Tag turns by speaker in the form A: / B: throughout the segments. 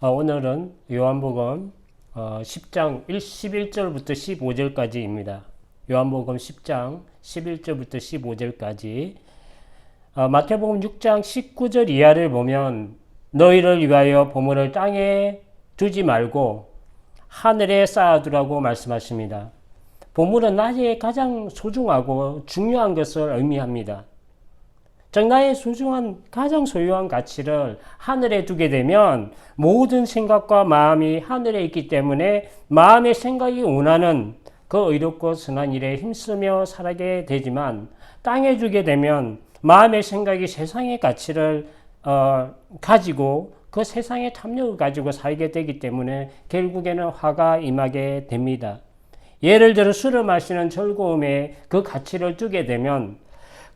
A: 오늘은 요한복음 10장 11절부터 15절까지입니다. 요한복음 10장 11절부터 15절까지. 마태복음 6장 19절 이하를 보면 너희를 위하여 보물을 땅에 두지 말고 하늘에 쌓아두라고 말씀하십니다. 보물은 나의 가장 소중하고 중요한 것을 의미합니다. 즉 나의 가장 소유한 가치를 하늘에 두게 되면 모든 생각과 마음이 하늘에 있기 때문에 마음의 생각이 원하는 그 의롭고 선한 일에 힘쓰며 살게 되지만, 땅에 두게 되면 마음의 생각이 세상의 가치를 가지고 그 세상의 탐욕을 가지고 살게 되기 때문에 결국에는 화가 임하게 됩니다. 예를 들어 술을 마시는 즐거움에 그 가치를 두게 되면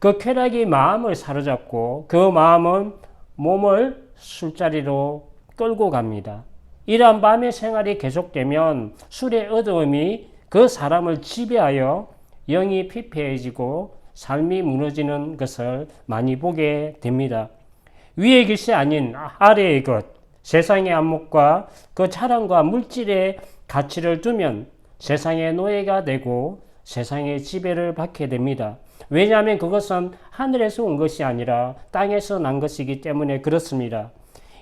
A: 그 쾌락이 마음을 사로잡고 그 마음은 몸을 술자리로 끌고 갑니다. 이러한 마음의 생활이 계속되면 술의 어두움이 그 사람을 지배하여 영이 피폐해지고 삶이 무너지는 것을 많이 보게 됩니다. 위의 것이 아닌 아래의 것, 세상의 안목과 그 자랑과 물질의 가치를 두면 세상의 노예가 되고 세상의 지배를 받게 됩니다. 왜냐하면 그것은 하늘에서 온 것이 아니라 땅에서 난 것이기 때문에 그렇습니다.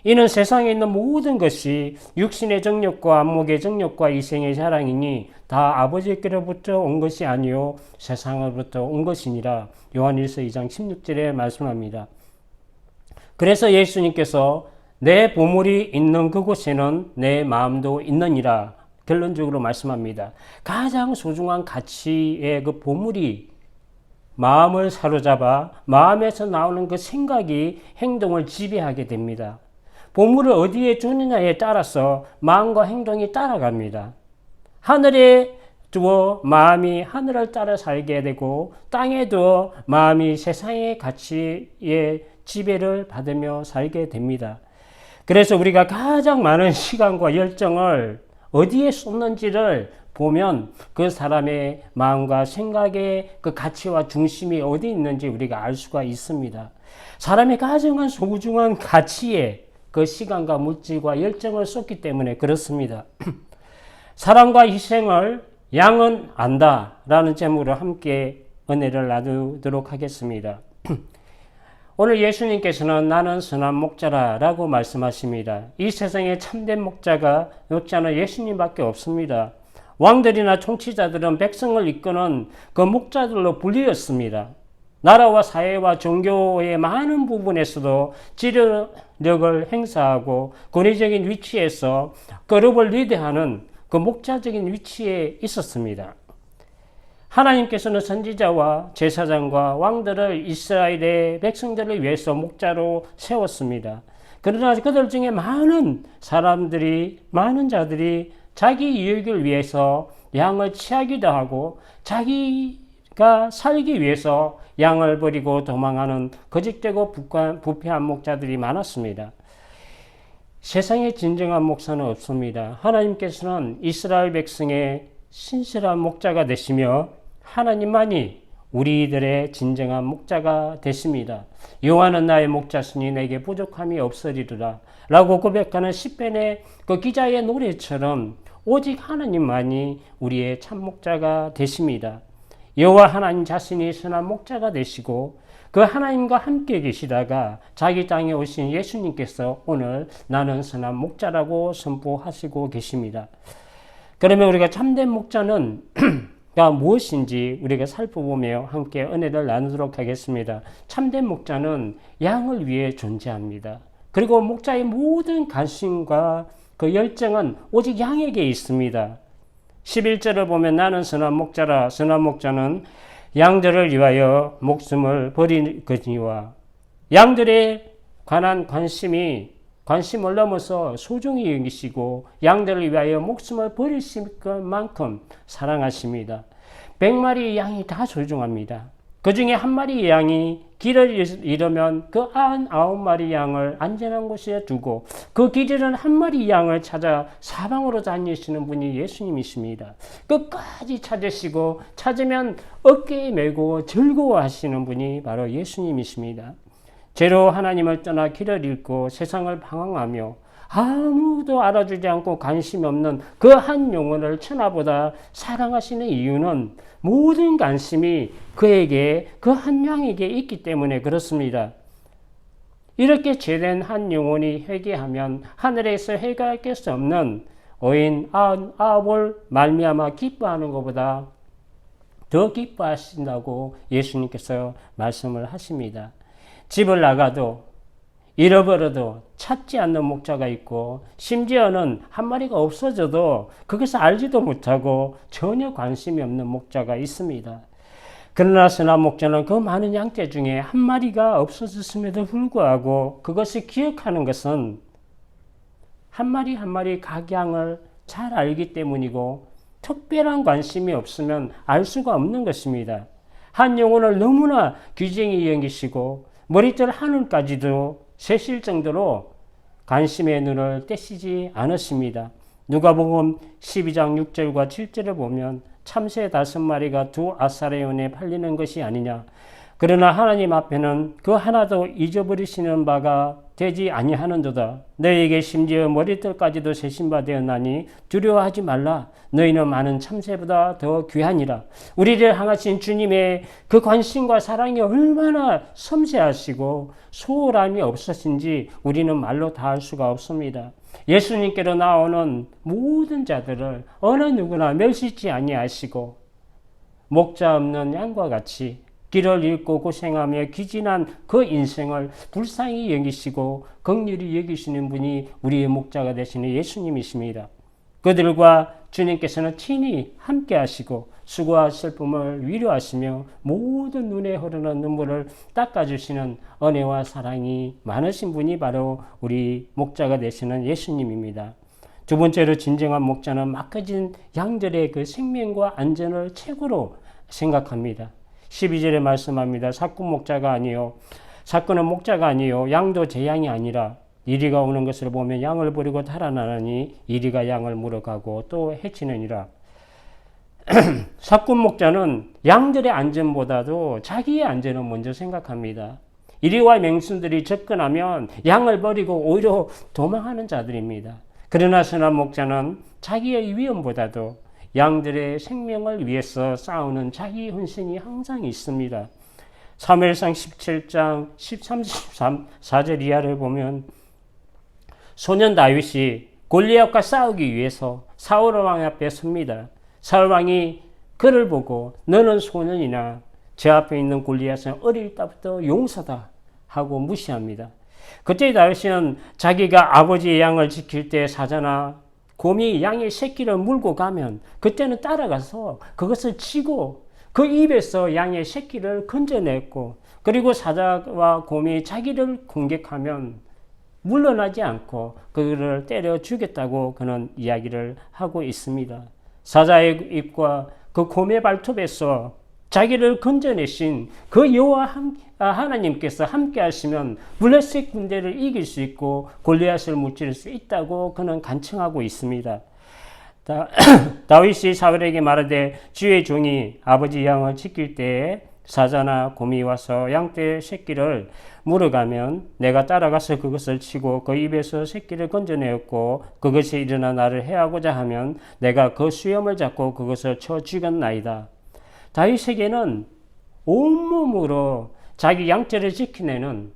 A: 이는 세상에 있는 모든 것이 육신의 정욕과 안목의 정욕과 이생의 자랑이니 다 아버지께로부터 온 것이 아니요 세상으로부터 온 것이니라. 요한일서 2장 16절에 말씀합니다. 그래서 예수님께서 내 보물이 있는 그곳에는 내 마음도 있느니라 결론적으로 말씀합니다. 가장 소중한 가치의 그 보물이 마음을 사로잡아 마음에서 나오는 그 생각이 행동을 지배하게 됩니다. 보물을 어디에 두느냐에 따라서 마음과 행동이 따라갑니다. 하늘에 두어 마음이 하늘을 따라 살게 되고 땅에 두어 마음이 세상의 가치의 지배를 받으며 살게 됩니다. 그래서 우리가 가장 많은 시간과 열정을 어디에 쏟는지를 보면 그 사람의 마음과 생각의 그 가치와 중심이 어디 있는지 우리가 알 수가 있습니다. 사람의 가장 소중한 가치에 그 시간과 물질과 열정을 쏟기 때문에 그렇습니다. 사랑과 희생을 양은 안다라는 제목으로 함께 은혜를 나누도록 하겠습니다. 오늘 예수님께서는 나는 선한 목자라고 말씀하십니다. 이 세상에 참된 목자는 예수님밖에 없습니다. 왕들이나 통치자들은 백성을 이끄는 그 목자들로 불리었습니다. 나라와 사회와 종교의 많은 부분에서도 지도력을 행사하고 권위적인 위치에서 그룹을 리드하는 그 목자적인 위치에 있었습니다. 하나님께서는 선지자와 제사장과 왕들을 이스라엘의 백성들을 위해서 목자로 세웠습니다. 그러나 그들 중에 많은 자들이 자기 이익을 위해서 양을 취하기도 하고 자기가 살기 위해서 양을 버리고 도망하는 거짓되고 부패한 목자들이 많았습니다. 세상에 진정한 목사는 없습니다. 하나님께서는 이스라엘 백성의 신실한 목자가 되시며 하나님만이 우리들의 진정한 목자가 되십니다. 여호와는 나의 목자시니 내게 부족함이 없으리라 라고 고백하는 시편의 그 기자의 노래처럼 오직 하나님만이 우리의 참 목자가 되십니다. 여호와 하나님 자신이 선한 목자가 되시고 그 하나님과 함께 계시다가 자기 땅에 오신 예수님께서 오늘 나는 선한 목자라고 선포하시고 계십니다. 그러면 우리가 참된 목자는 무엇인지 우리가 살펴보며 함께 은혜를 나누도록 하겠습니다. 참된 목자는 양을 위해 존재합니다. 그리고 목자의 모든 관심과 그 열정은 오직 양에게 있습니다. 11절을 보면 나는 선한 목자라. 선한 목자는 양들을 위하여 목숨을 버리거니와. 양들에 관한 관심을 넘어서 소중히 여기시고 양들을 위하여 목숨을 버리실 만큼 사랑하십니다. 100마리의 양이 다 소중합니다. 그 중에 한 마리의 양이 길을 잃으면 그 99마리 양을 안전한 곳에 두고 그 길 잃은 한 마리 양을 찾아 사방으로 다니시는 분이 예수님이십니다. 끝까지 찾으시고 찾으면 어깨에 메고 즐거워하시는 분이 바로 예수님이십니다. 죄로 하나님을 떠나 길을 잃고 세상을 방황하며 아무도 알아주지 않고 관심이 없는 그 한 영혼을 천하보다 사랑하시는 이유는 모든 관심이 그에게, 그 한 명에게 있기 때문에 그렇습니다. 이렇게 죄된 한 영혼이 회개하면 하늘에서 회개할 수 없는 어인 아합을 말미암아 기뻐하는 것보다 더 기뻐하신다고 예수님께서 말씀을 하십니다. 집을 나가도 잃어버려도 찾지 않는 목자가 있고, 심지어는 한 마리가 없어져도 그것을 알지도 못하고 전혀 관심이 없는 목자가 있습니다. 그러나 선한 목자는 그 많은 양떼 중에 한 마리가 없어졌음에도 불구하고 그것을 기억하는 것은 한 마리 한 마리 각양을 잘 알기 때문이고, 특별한 관심이 없으면 알 수가 없는 것입니다. 한 영혼을 너무나 귀중히 여기시고 머리털 하늘까지도 세실 정도로 관심의 눈을 떼시지 않으십니다. 누가복음 12장 6절과 7절을 보면 참새 5마리가 2 아사레온에 팔리는 것이 아니냐. 그러나 하나님 앞에는 그 하나도 잊어버리시는 바가 되지 아니하는도다. 너희에게 심지어 머리털까지도 세신 바 되었나니 두려워하지 말라. 너희는 많은 참새보다 더 귀하니라. 우리를 향하신 주님의 그 관심과 사랑이 얼마나 섬세하시고 소홀함이 없으신지 우리는 말로 다 할 수가 없습니다. 예수님께로 나오는 모든 자들을 어느 누구나 멸시치 아니하시고 목자 없는 양과 같이 길을 잃고 고생하며 기진한 그 인생을 불쌍히 여기시고 긍휼히 여기시는 분이 우리의 목자가 되시는 예수님이십니다. 그들과 주님께서는 친히 함께 하시고 수고와 슬픔을 위로하시며 모든 눈에 흐르는 눈물을 닦아주시는 은혜와 사랑이 많으신 분이 바로 우리 목자가 되시는 예수님입니다. 두 번째로 진정한 목자는 맡겨진 양들의 그 생명과 안전을 최고로 생각합니다. 12절에 말씀합니다. 사꾼 목자가 아니요, 사꾼은 목자가 아니요, 양도 제 양이 아니라 이리가 오는 것을 보면 양을 버리고 달아나니 이리가 양을 물어가고 또 해치느니라. 사꾼 목자는 양들의 안전보다도 자기의 안전을 먼저 생각합니다. 이리와 맹순들이 접근하면 양을 버리고 오히려 도망하는 자들입니다. 그러나 선한 목자는 자기의 위험보다도 양들의 생명을 위해서 싸우는 자기 헌신이 항상 있습니다. 사무엘상 17장 13, 14절 이하를 보면 소년 다윗이 골리앗과 싸우기 위해서 사울 왕 앞에 섭니다. 사울 왕이 그를 보고 너는 소년이나 제 앞에 있는 골리앗은 어릴 때부터 용사다 하고 무시합니다. 그때 다윗은 자기가 아버지의 양을 지킬 때 사자나 곰이 양의 새끼를 물고 가면 그때는 따라가서 그것을 치고 그 입에서 양의 새끼를 건져냈고, 그리고 사자와 곰이 자기를 공격하면 물러나지 않고 그를 때려 죽였다고 그는 이야기를 하고 있습니다. 사자의 입과 그 곰의 발톱에서 자기를 건져내신 그 여호와 하나님께서 함께 하시면 블레셋 군대를 이길 수 있고 골리앗을 무찌를 수 있다고 그는 간청하고 있습니다. 다윗이 사울에게 말하되 주의 종이 아버지 양을 지킬 때에 사자나 곰이 와서 양떼 새끼를 물어가면 내가 따라가서 그것을 치고 그 입에서 새끼를 건져내었고 그것이 일어나 나를 해하고자 하면 내가 그 수염을 잡고 그것을 쳐 죽였나이다. 다윗에게는 온몸으로 자기 양떼를 지키내는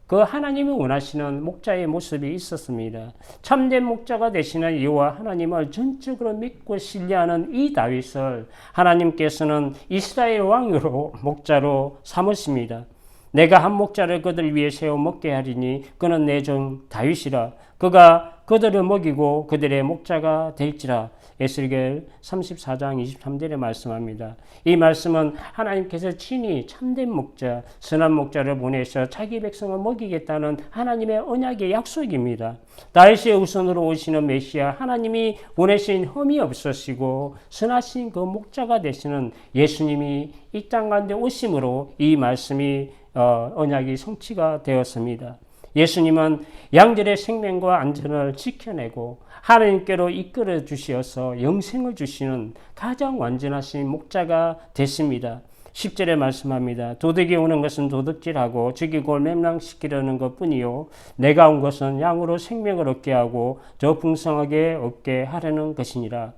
A: 그 하나님이 원하시는 목자의 모습이 있었습니다. 참된 목자가 되시는 여호와 하나님을 전적으로 믿고 신뢰하는 이 다윗을 하나님께서는 이스라엘 왕으로 목자로 삼으십니다. 내가 한 목자를 그들 위해 세워 먹게 하리니 그는 내 종 다윗이라. 그가 그들을 먹이고 그들의 목자가 될지라. 에스겔 34장 23절에 말씀합니다. 이 말씀은 하나님께서 친히 참된 목자, 선한 목자를 보내서 자기 백성을 먹이겠다는 하나님의 언약의 약속입니다. 다윗의 우선으로 오시는 메시아, 하나님이 보내신 흠이 없으시고 선하신 그 목자가 되시는 예수님이 이 땅 가운데 오심으로 이 말씀이 언약이 성취가 되었습니다. 예수님은 양들의 생명과 안전을 지켜내고 하나님께로 이끌어 주시어서 영생을 주시는 가장 완전하신 목자가 되십니다. 10절에 말씀합니다. 도둑이 오는 것은 도둑질하고 죽이고 멸망시키려는 것뿐이요 내가 온 것은 양으로 생명을 얻게 하고 더 풍성하게 얻게 하려는 것이니라.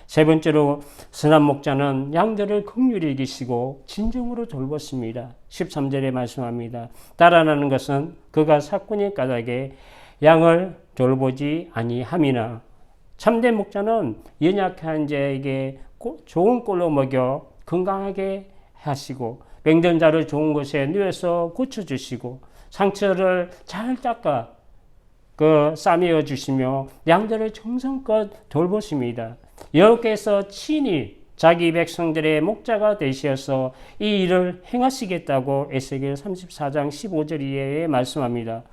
A: 세 번째로 선한 목자는 양들을 긍휼히 여기시고 진정으로 돌봤습니다. 13절에 말씀합니다. 달아나는 것은 그가 사꾼의 까닭에 양을 돌보지 아니함이나. 참된 목자는 연약한 자에게 좋은 꼴로 먹여 건강하게 하시고 병든 자를 좋은 곳에 누워서 고쳐주시고 상처를 잘 닦아 싸매어 주시며 양들을 정성껏 돌보십니다. 여호와께서 친히 자기 백성들의 목자가 되셔서 이 일을 행하시겠다고 에스겔 34장 15절 이하에 말씀합니다.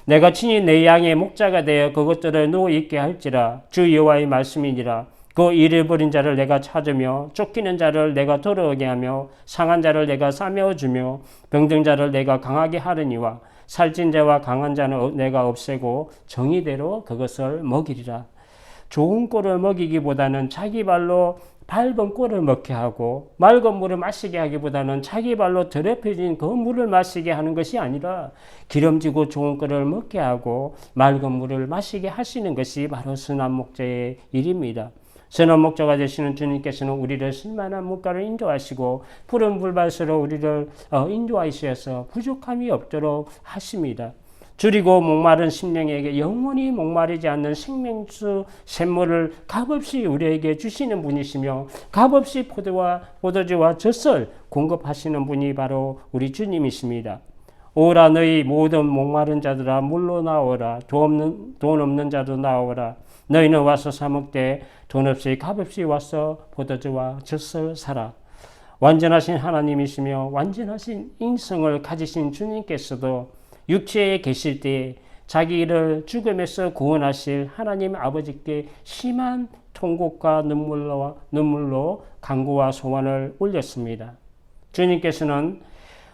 A: 내가 친히 내 양의 목자가 되어 그것들을 누워 있게 할지라 주 여호와의 말씀이니라. 그 잃어버린 자를 내가 찾으며 쫓기는 자를 내가 돌아오게 하며 상한 자를 내가 싸매어 주며 병든 자를 내가 강하게 하려니와 살찐 자와 강한 자는 내가 없애고 정의대로 그것을 먹이리라. 좋은 꼴을 먹이기보다는 자기 발로 밟은 꼴을 먹게 하고 맑은 물을 마시게 하기보다는 자기 발로 더럽혀진 그 물을 마시게 하는 것이 아니라 기름지고 좋은 꼴을 먹게 하고 맑은 물을 마시게 하시는 것이 바로 선한 목자의 일입니다. 선한 목자가 되시는 주님께서는 우리를 쓸만한 물가를 인도하시고 푸른 불밭으로 우리를 인도하셔서 부족함이 없도록 하십니다. 줄이고 목마른 심령에게 영원히 목마르지 않는 생명수 샘물을 값없이 우리에게 주시는 분이시며 값없이 포도주와 젖을 공급하시는 분이 바로 우리 주님이십니다. 오라 너희 모든 목마른 자들아 물로 나오라. 돈 없는 자도 나오라. 너희는 와서 사 먹되 돈 없이 값없이 와서 포도주와 젖을 사라. 완전하신 하나님이시며 완전하신 인성을 가지신 주님께서도 육체에 계실 때 자기를 죽음에서 구원하실 하나님 아버지께 심한 통곡과 눈물로 간구와 소원을 올렸습니다. 주님께서는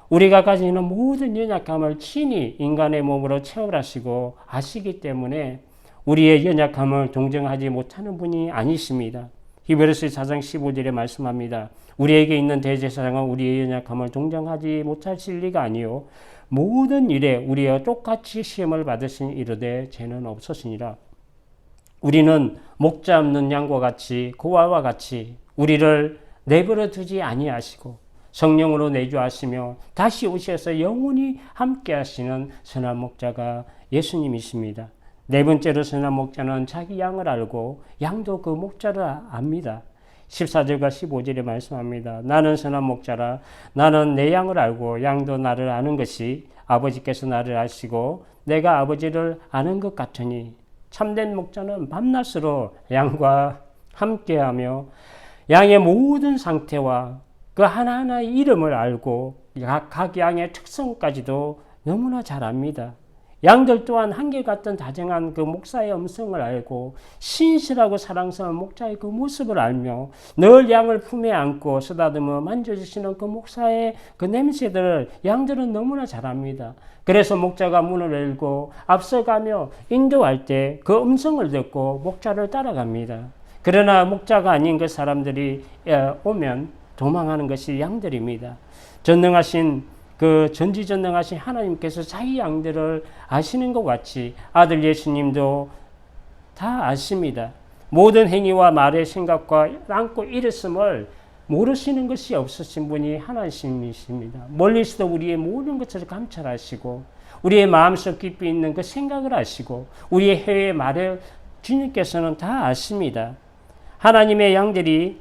A: 우리가 가지는 모든 연약함을 친히 인간의 몸으로 체험하시고 아시기 때문에 우리의 연약함을 동정하지 못하는 분이 아니십니다. 히브리서 4장 15절에 말씀합니다. 우리에게 있는 대제사장은 우리의 연약함을 동정하지 못하실 리가 아니요 모든 일에 우리와 똑같이 시험을 받으신 이르되 죄는 없으시니라. 우리는 목자 없는 양과 같이 고아와 같이 우리를 내버려 두지 아니하시고 성령으로 내주하시며 다시 오셔서 영원히 함께 하시는 선한 목자가 예수님이십니다. 네 번째로 선한 목자는 자기 양을 알고 양도 그 목자를 압니다. 14절과 15절에 말씀합니다. 나는 선한 목자라. 나는 내 양을 알고 양도 나를 아는 것이 아버지께서 나를 아시고 내가 아버지를 아는 것 같으니. 참된 목자는 밤낮으로 양과 함께하며 양의 모든 상태와 그 하나하나의 이름을 알고 각 양의 특성까지도 너무나 잘 압니다. 양들 또한 한결같은 다정한 그 목사의 음성을 알고 신실하고 사랑스러운 목자의 그 모습을 알며 늘 양을 품에 안고 쓰다듬어 만져주시는 그 목사의 그 냄새들을 양들은 너무나 잘 압니다. 그래서 목자가 문을 열고 앞서가며 인도할 때 그 음성을 듣고 목자를 따라갑니다. 그러나 목자가 아닌 그 사람들이 오면 도망하는 것이 양들입니다. 전지전능하신 하나님께서 자기 양들을 아시는 것 같이 아들 예수님도 다 아십니다. 모든 행위와 말의 생각과 안고 일었음을 모르시는 것이 없으신 분이 하나님이십니다. 멀리서도 우리의 모든 것을 감찰하시고 우리의 마음속 깊이 있는 그 생각을 아시고 우리의 해외 말을 주님께서는 다 아십니다. 하나님의 양들이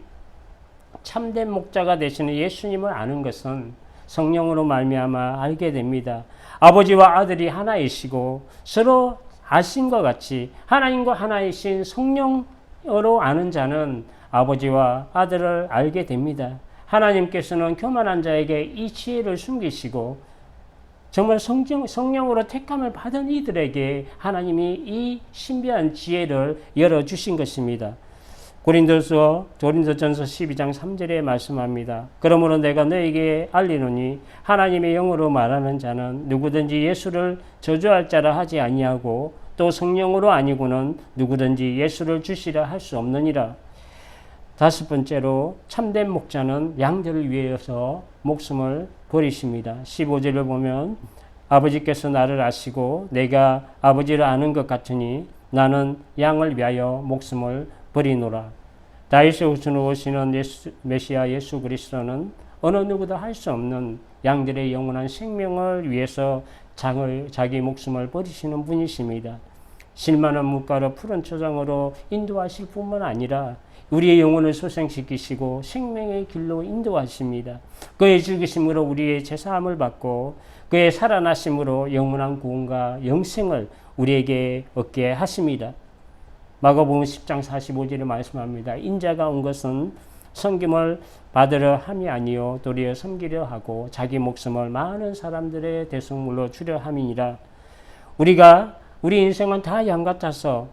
A: 참된 목자가 되시는 예수님을 아는 것은 성령으로 말미암아 알게 됩니다. 아버지와 아들이 하나이시고 서로 아신 것 같이 하나님과 하나이신 성령으로 아는 자는 아버지와 아들을 알게 됩니다. 하나님께서는 교만한 자에게 이 지혜를 숨기시고 정말 성령으로 택함을 받은 이들에게 하나님이 이 신비한 지혜를 열어주신 것입니다. 고린도전서 12장 3절에 말씀합니다. 그러므로 내가 너에게 알리노니 하나님의 영으로 말하는 자는 누구든지 예수를 저주할 자라 하지 아니하고 또 성령으로 아니고는 누구든지 예수를 주시라 할 수 없느니라. 다섯 번째로 참된 목자는 양들을 위해서 목숨을 버리십니다. 15절을 보면 아버지께서 나를 아시고 내가 아버지를 아는 것 같으니 나는 양을 위하여 목숨을 버리노라. 다윗의 후손으로 오시는 메시아 예수 그리스도는 어느 누구도 할 수 없는 양들의 영원한 생명을 위해서 자기 목숨을 버리시는 분이십니다. 실만한 물가로 푸른 초장으로 인도하실 뿐만 아니라 우리의 영혼을 소생시키시고 생명의 길로 인도하십니다. 그의 죽으심으로 우리의 제사함을 받고 그의 살아나심으로 영원한 구원과 영생을 우리에게 얻게 하십니다. 마가복음 10장 45절에 말씀합니다. 인자가 온 것은 섬김을 받으려 함이 아니요 도리어 섬기려 하고 자기 목숨을 많은 사람들의 대속물로 주려 함이니라. 우리 인생은 다 양 같아서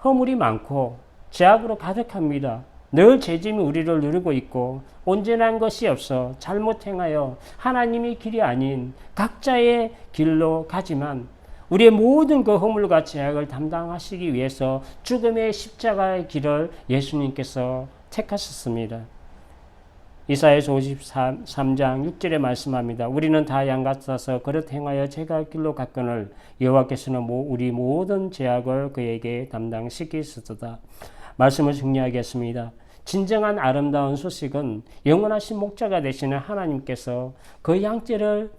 A: 허물이 많고 죄악으로 가득합니다. 늘 죄짐이 우리를 누르고 있고 온전한 것이 없어 잘못 행하여 하나님의 길이 아닌 각자의 길로 가지만 우리의 모든 그 허물과 죄악을 담당하시기 위해서 죽음의 십자가의 길을 예수님께서 택하셨습니다. 이사야서 53장 6절에 말씀합니다. 우리는 다 양 같아서 그릇 행하여 제가 길로 갔거늘 여호와께서는 우리 모든 죄악을 그에게 담당시키시도다. 말씀을 정리하겠습니다. 진정한 아름다운 소식은 영원하신 목자가 되시는 하나님께서 그 양떼를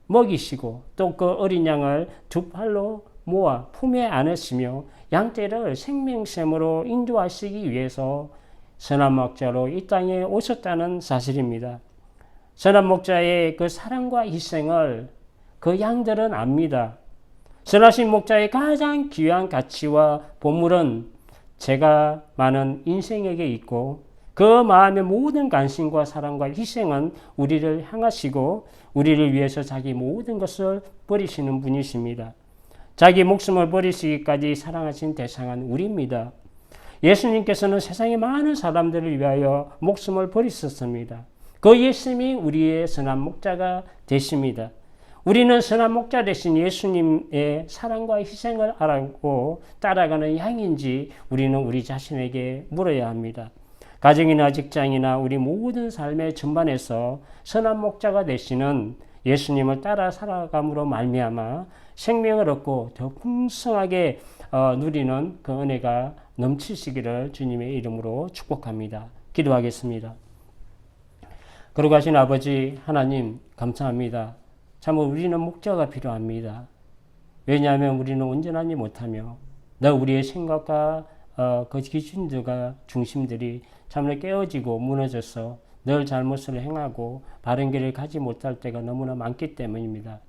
A: 먹이시고 또 그 어린 양을 두 팔로 모아 품에 안으시며 양떼를 생명샘으로 인도하시기 위해서 선한 목자로 이 땅에 오셨다는 사실입니다. 선한 목자의 그 사랑과 희생을 그 양들은 압니다. 선하신 목자의 가장 귀한 가치와 보물은 죄가 많은 인생에게 있고 그 마음의 모든 관심과 사랑과 희생은 우리를 향하시고 우리를 위해서 자기 모든 것을 버리시는 분이십니다. 자기 목숨을 버리시기까지 사랑하신 대상은 우리입니다. 예수님께서는 세상의 많은 사람들을 위하여 목숨을 버리셨습니다. 그 예수님이 우리의 선한 목자가 되십니다. 우리는 선한 목자 되신 예수님의 사랑과 희생을 알고 따라가는 양인지 우리는 우리 자신에게 물어야 합니다. 가정이나 직장이나 우리 모든 삶의 전반에서 선한 목자가 되시는 예수님을 따라 살아감으로 말미암아 생명을 얻고 더 풍성하게 누리는 그 은혜가 넘치시기를 주님의 이름으로 축복합니다. 기도하겠습니다. 거룩하신 아버지 하나님 감사합니다. 참으로 우리는 목자가 필요합니다. 왜냐하면 우리는 온전하지 못하며 늘 우리의 생각과 그 기준들과 중심들이 참으로 깨어지고 무너져서 늘 잘못을 행하고 바른 길을 가지 못할 때가 너무나 많기 때문입니다.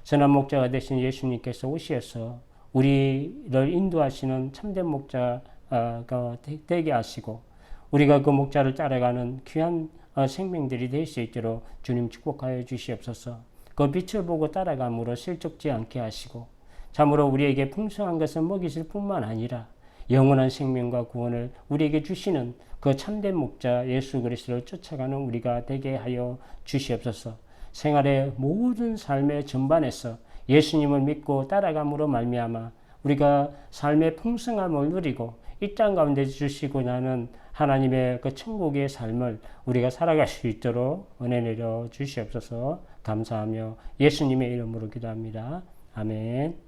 A: 선한 목자가 되신 예수님께서 오셔서 우리를 인도하시는 참된 목자가 되게 하시고 우리가 그 목자를 따라가는 귀한 생명들이 될 수 있도록 주님 축복하여 주시옵소서. 그 빛을 보고 따라감으로 실족지 않게 하시고 참으로 우리에게 풍성한 것을 먹이실 뿐만 아니라 영원한 생명과 구원을 우리에게 주시는 그 참된 목자 예수 그리스도를 쫓아가는 우리가 되게 하여 주시옵소서. 생활의 모든 삶의 전반에서 예수님을 믿고 따라감으로 말미암아 우리가 삶의 풍성함을 누리고 이 땅 가운데 주시고 나는 하나님의 그 천국의 삶을 우리가 살아갈 수 있도록 은혜 내려 주시옵소서. 감사하며 예수님의 이름으로 기도합니다. 아멘.